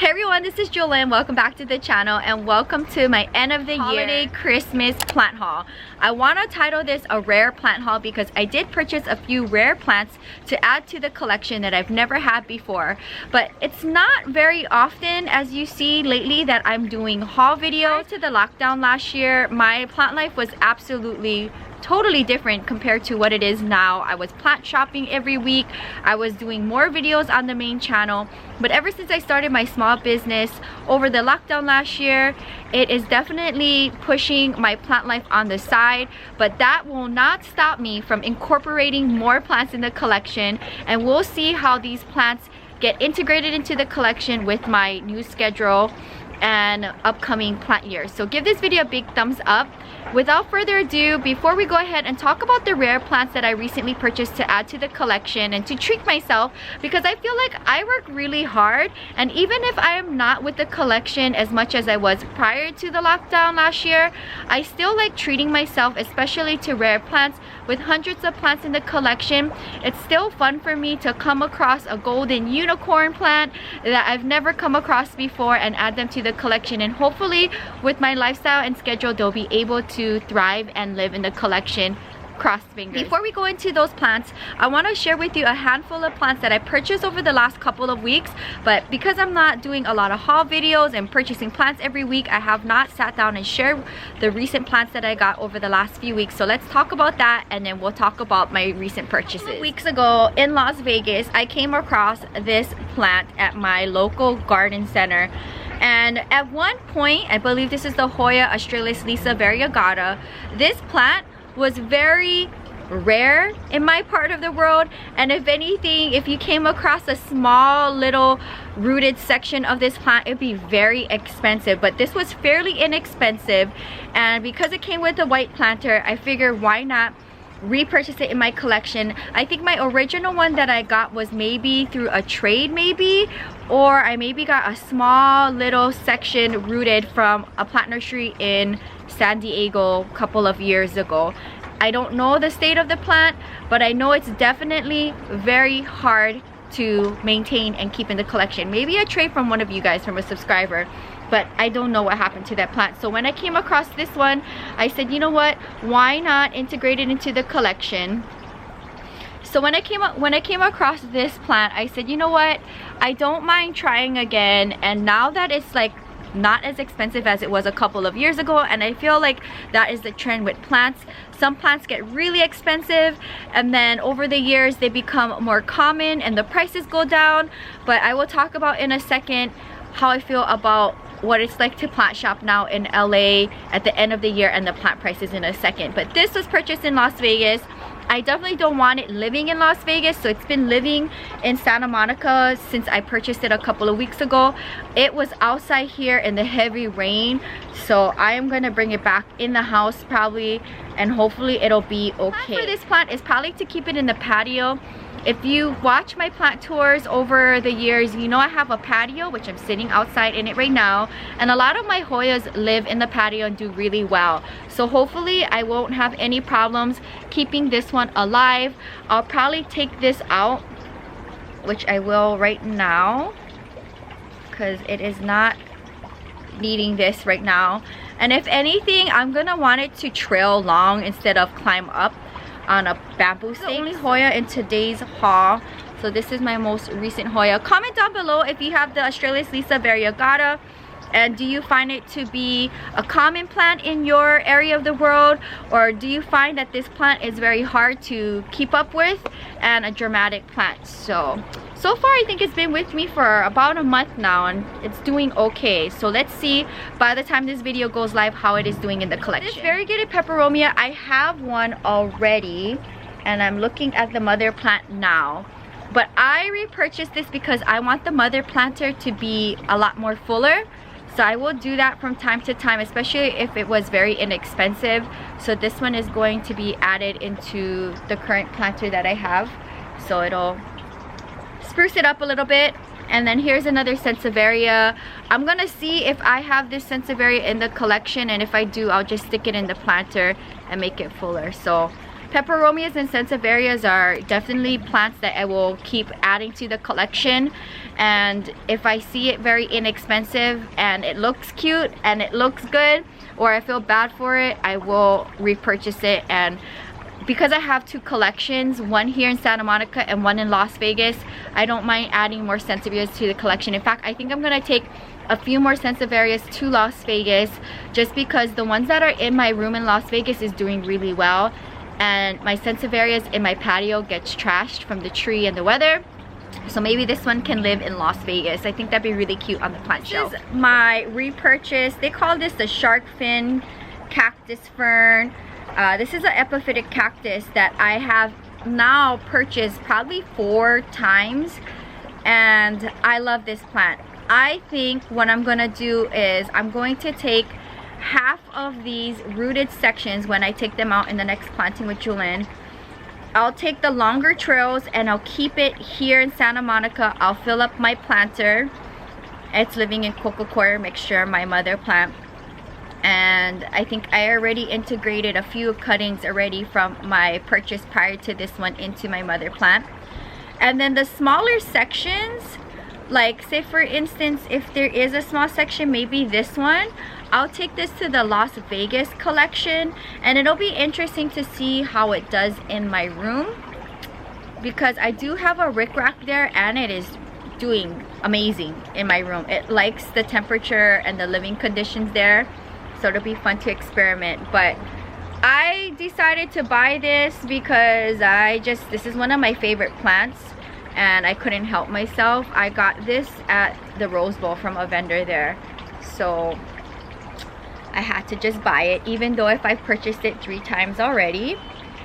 Hey everyone, this is Jewelyn. Welcome back to the channel and welcome to my end of the year Christmas plant haul. I want to title this a rare plant haul because I did purchase a few rare plants to add to the collection that I've never had before. But it's not very often, as you see lately, that I'm doing haul videos. Prior to the lockdown last year, my plant life was absolutely totally different compared to what it is now. I was plant shopping every week. I was doing more videos on the main channel. But ever since I started my small business over the lockdown last year, it is definitely pushing my plant life on the side. But that will not stop me from incorporating more plants in the collection. And we'll see how these plants get integrated into the collection with my new schedule and upcoming plant year. So give this video a big thumbs up. Without further ado, before we go ahead and talk about the rare plants that I recently purchased to add to the collection and to treat myself, because I feel like I work really hard, and even if I am not with the collection as much as I was prior to the lockdown last year, I still like treating myself, especially to rare plants. With hundreds of plants in the collection, it's still fun for me to come across a golden unicorn plant that I've never come across before and add them to the collection, and hopefully with my lifestyle and schedule they'll be able to thrive and live in the collection. Cross fingers. Before we go into those plants, I want to share with you a handful of plants that I purchased over the last couple of weeks, but because I'm not doing a lot of haul videos and purchasing plants every week, I have not sat down and shared the recent plants that I got over the last few weeks. So let's talk about that and then we'll talk about my recent purchases. Weeks ago in Las Vegas, I came across this plant at my local garden center. And at one point, I believe this is the Hoya Australis Variagata, this plant was very rare in my part of the world, and if anything, if you came across a small little rooted section of this plant, it'd be very expensive. But this was fairly inexpensive, and because it came with a white planter, I figured why not repurchase it in my collection. I think my original one that I got was maybe through a trade, maybe, or I maybe got a small little section rooted from a plant nursery in San Diego a couple of years ago. I don't know the state of the plant, but I know it's definitely very hard to maintain and keep in the collection. Maybe a trade from one of you guys, from a subscriber, but I don't know what happened to that plant. So when I came across this one, I said, you know what, why not integrate it into the collection? So when I came across this plant, I said, you know what, I don't mind trying again. And now that it's like not as expensive as it was a couple of years ago, and I feel like that is the trend with plants. Some plants get really expensive and then over the years they become more common and the prices go down. But I will talk about in a second how I feel about what it's like to plant shop now in LA at the end of the year and the plant prices in a second. But this was purchased in Las Vegas. I definitely don't want it living in Las Vegas, so it's been living in Santa Monica since I purchased it a couple of weeks ago. It was outside here in the heavy rain, so I am gonna bring it back in the house probably, and hopefully it'll be okay. The plan for this plant is probably to keep it in the patio. If you watch my plant tours over the years, you know I have a patio, which I'm sitting outside in it right now, and a lot of my Hoyas live in the patio and do really well. So hopefully I won't have any problems keeping this one alive. I'll probably take this out, which I will right now, because it is not needing this right now. And if anything, I'm gonna want it to trail long instead of climb up on a bamboo stake. The only Hoya in today's haul, so this is my most recent Hoya. Comment down below if you have the Australis Variagata, and do you find it to be a common plant in your area of the world, or do you find that this plant is very hard to keep up with and a dramatic plant? So far I think it's been with me for about a month now and it's doing okay. So let's see by the time this video goes live how it is doing in the collection. This variegated peperomia, I have one already and I'm looking at the mother plant now. But I repurchased this because I want the mother planter to be a lot more fuller. So I will do that from time to time, especially if it was very inexpensive. So this one is going to be added into the current planter that I have. So it'll spruce it up a little bit. And then here's another Sansevieria. I'm gonna see if I have this Sansevieria in the collection, and if I do, I'll just stick it in the planter and make it fuller. So peperomias and Sansevierias are definitely plants that I will keep adding to the collection. and if I see it very inexpensive and it looks cute and it looks good, or I feel bad for it, I will repurchase it. And because I have 2 collections, one here in Santa Monica and one in Las Vegas, I don't mind adding more Sansevierias to the collection. In fact, I think I'm gonna take a few more Sansevierias to Las Vegas, just because the ones that are in my room in Las Vegas is doing really well, and my Sansevierias in my patio gets trashed from the tree and the weather. So maybe this one can live in Las Vegas. I think that'd be really cute on the plant shelf. This is my repurchase. They call this the shark fin cactus fern. This is an epiphytic cactus that I have now purchased probably 4 times, and I love this plant. I think what I'm gonna do is I'm going to take half of these rooted sections when I take them out in the next planting with Jewelyn. I'll take the longer trails and I'll keep it here in Santa Monica. I'll fill up my planter. It's living in coco coir mixture, my mother plant. And I think I already integrated a few cuttings already from my purchase prior to this one into my mother plant. And then the smaller sections, like say for instance, if there is a small section, maybe this one, I'll take this to the Las Vegas collection, and it'll be interesting to see how it does in my room, because I do have a rickrack there and it is doing amazing in my room. It likes the temperature and the living conditions there, so it'll be fun to experiment. But I decided to buy this because this is one of my favorite plants and I couldn't help myself. I got this at the Rose Bowl from a vendor there, so I had to just buy it, even though if I purchased it 3 times already.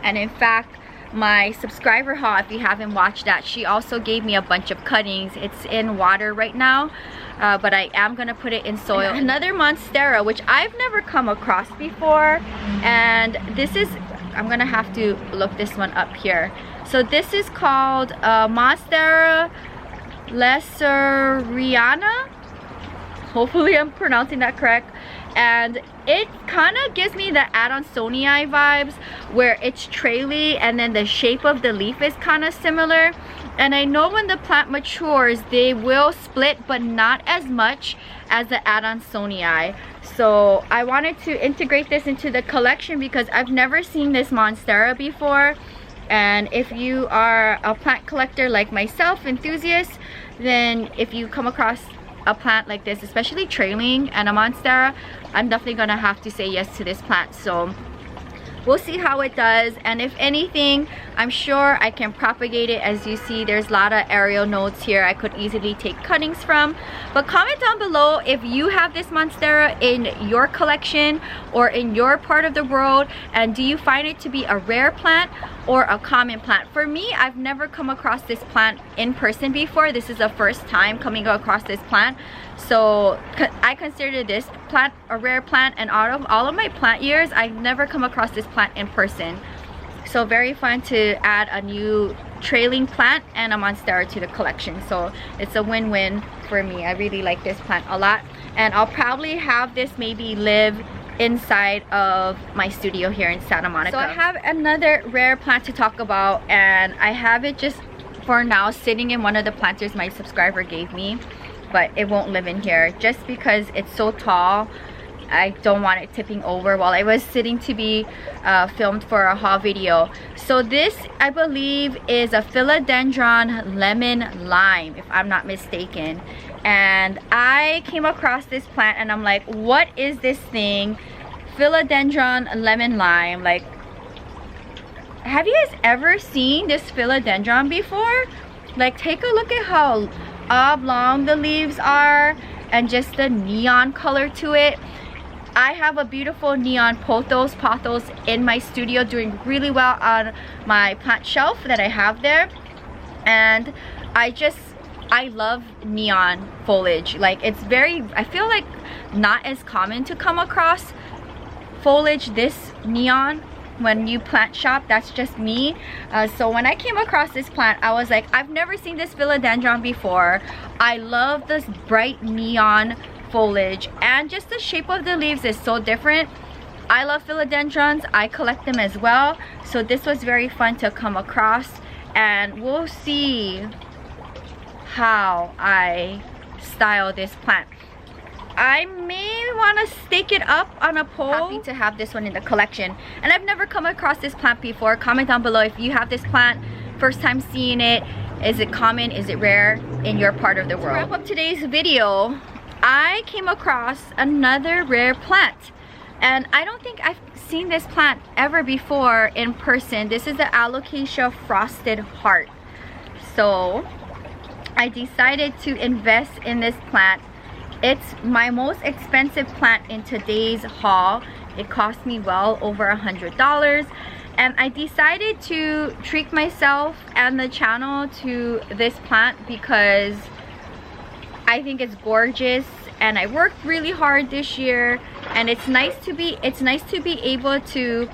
And in fact, my subscriber haul, if you haven't watched that, she also gave me a bunch of cuttings. It's in water right now, but I am gonna put it in soil. Another monstera, which I've never come across before, and this is, I'm gonna have to look this one up here. So this is called Monstera Lesseriana. Hopefully I'm pronouncing that correct. And it kind of gives me the Adansonii vibes, where it's traily and then the shape of the leaf is kind of similar. And I know when the plant matures, they will split, but not as much as the Adansonii. So I wanted to integrate this into the collection because I've never seen this monstera before. And if you are a plant collector like myself, enthusiast, then if you come across a plant like this, especially trailing and a monstera, I'm definitely gonna have to say yes to this plant. So we'll see how it does, and if anything, I'm sure I can propagate it. As you see, there's a lot of aerial nodes here I could easily take cuttings from. But comment down below if you have this monstera in your collection or in your part of the world, and do you find it to be a rare plant or a common plant? For me, I've never come across this plant in person before. This is the first time coming across this plant, so I consider this plant a rare plant, and out of all of my plant years, I've never come across this plant in person. So very fun to add a new trailing plant and a monstera to the collection. So it's a win-win for me. I really like this plant a lot, and I'll probably have this maybe live inside of my studio here in Santa Monica. So I have another rare plant to talk about, and I have it just for now sitting in one of the planters my subscriber gave me, but it won't live in here just because it's so tall. I don't want it tipping over while I was sitting to be filmed for a haul video. So this, I believe, is a philodendron lemon lime, if I'm not mistaken. And I came across this plant and I'm like, what is this thing? Philodendron lemon lime. Like, have you guys ever seen this philodendron before? Like, take a look at how oblong the leaves are and just the neon color to it. I have a beautiful neon pothos in my studio, doing really well on my plant shelf that I have there. And I love neon foliage. Like, it's very, I feel like not as common to come across foliage this neon when you plant shop. That's just me. So when I came across this plant, I was like, I've never seen this philodendron before. I love this bright neon foliage, and just the shape of the leaves is so different. I love philodendrons. I collect them as well. So this was very fun to come across, and we'll see how I style this plant. I may want to stake it up on a pole. Happy to have this one in the collection, and I've never come across this plant before. Comment down below if you have this plant, first time seeing it. Is it common? Is it rare in your part of the world? To wrap up today's video, I came across another rare plant, and I don't think I've seen this plant ever before in person. This is the Alocasia frosted heart. So I decided to invest in this plant. It's my most expensive plant in today's haul. It cost me well over $100, and I decided to treat myself and the channel to this plant because I think it's gorgeous, and I worked really hard this year, and it's nice to be able to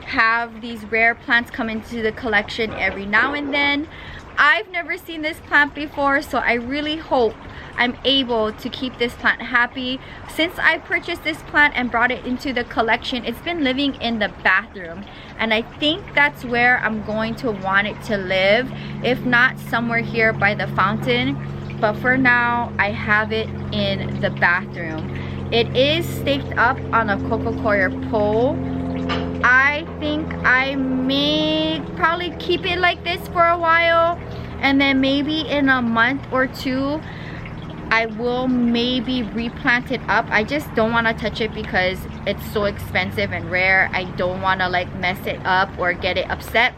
have these rare plants come into the collection every now and then. I've never seen this plant before, so I really hope I'm able to keep this plant happy. Since I purchased this plant and brought it into the collection, it's been living in the bathroom, and I think that's where I'm going to want it to live, if not somewhere here by the fountain. But for now, I have it in the bathroom. It is staked up on a coco-coir pole. I think I may probably keep it like this for a while, and then maybe in a month or two I will maybe replant it up. I just don't want to touch it because it's so expensive and rare. I don't want to like mess it up or get it upset.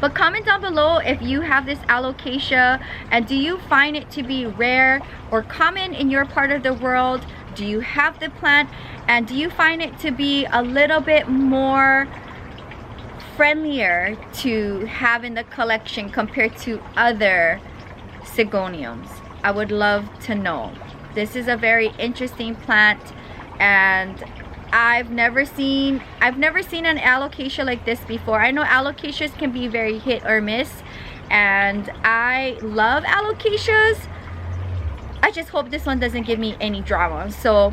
But comment down below if you have this Alocasia, and do you find it to be rare or common in your part of the world? Do you have the plant, and do you find it to be a little bit more friendlier to have in the collection compared to other Sigoniums? I would love to know. This is a very interesting plant, and I've never seen an Alocasia like this before. I know Alocasias can be very hit or miss, and I love Alocasias. I just hope this one doesn't give me any drama. So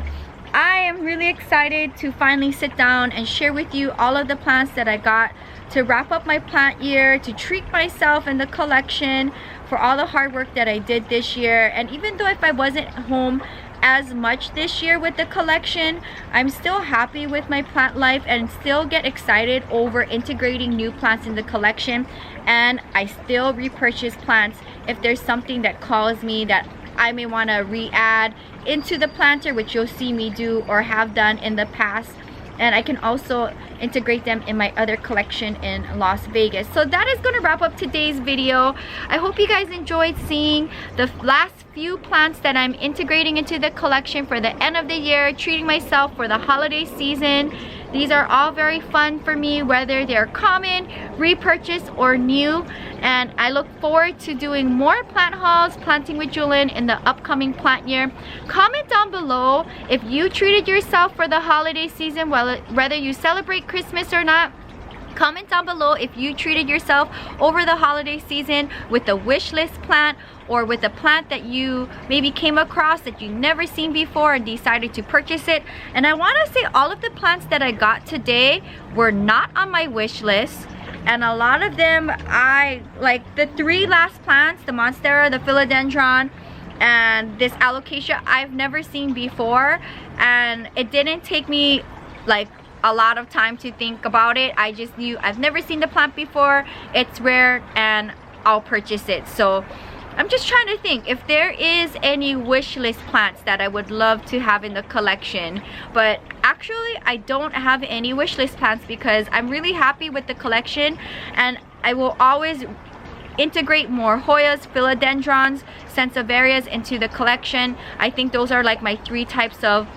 I am really excited to finally sit down and share with you all of the plants that I got to wrap up my plant year, to treat myself in the collection for all the hard work that I did this year. And even though if I wasn't home as much this year with the collection, I'm still happy with my plant life and still get excited over integrating new plants in the collection. And I still repurchase plants if there's something that calls me that I may want to re-add into the planter, which you'll see me do or have done in the past. And I can also integrate them in my other collection in Las Vegas. So that is going to wrap up today's video. I hope you guys enjoyed seeing the last few plants that I'm integrating into the collection for the end of the year, treating myself for the holiday season. These are all very fun for me, whether they're common, repurchase, or new. And I look forward to doing more plant hauls, planting with Jewelyn in the upcoming plant year. Comment down below if you treated yourself for the holiday season, whether you celebrate Christmas or not. Comment down below if you treated yourself over the holiday season with a wish list plant, or with a plant that you maybe came across that you've never seen before and decided to purchase it. And I want to say all of the plants that I got today were not on my wish list, and a lot of them, I like the three last plants, the Monstera, the Philodendron, and this Alocasia, I've never seen before, and it didn't take me like a lot of time to think about it. I just knew I've never seen the plant before, it's rare, and I'll purchase it. So I'm just trying to think if there is any wish list plants that I would love to have in the collection. But actually I don't have any wish list plants because I'm really happy with the collection, and I will always integrate more Hoyas, Philodendrons, Sansevierias into the collection. I think those are like my three types of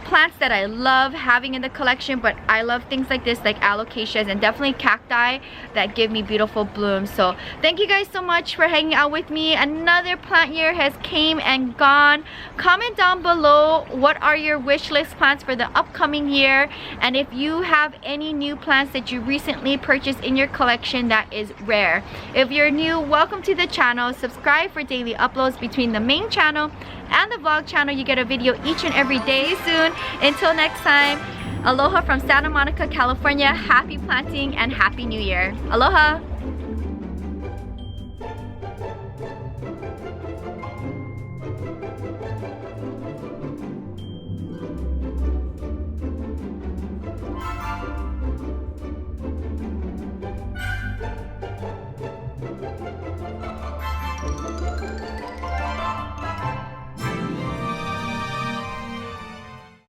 plants that I love having in the collection, but I love things like this, like Alocasias, and definitely cacti that give me beautiful blooms. So thank you guys so much for hanging out with me. Another plant year has came and gone. Comment down below what are your wish list plants for the upcoming year, and if you have any new plants that you recently purchased in your collection that is rare. If you're new, welcome to the channel. Subscribe for daily uploads between the main channel and the vlog channel. You get a video each and every day soon. Until next time, aloha from Santa Monica, California. Happy planting and happy new year. Aloha.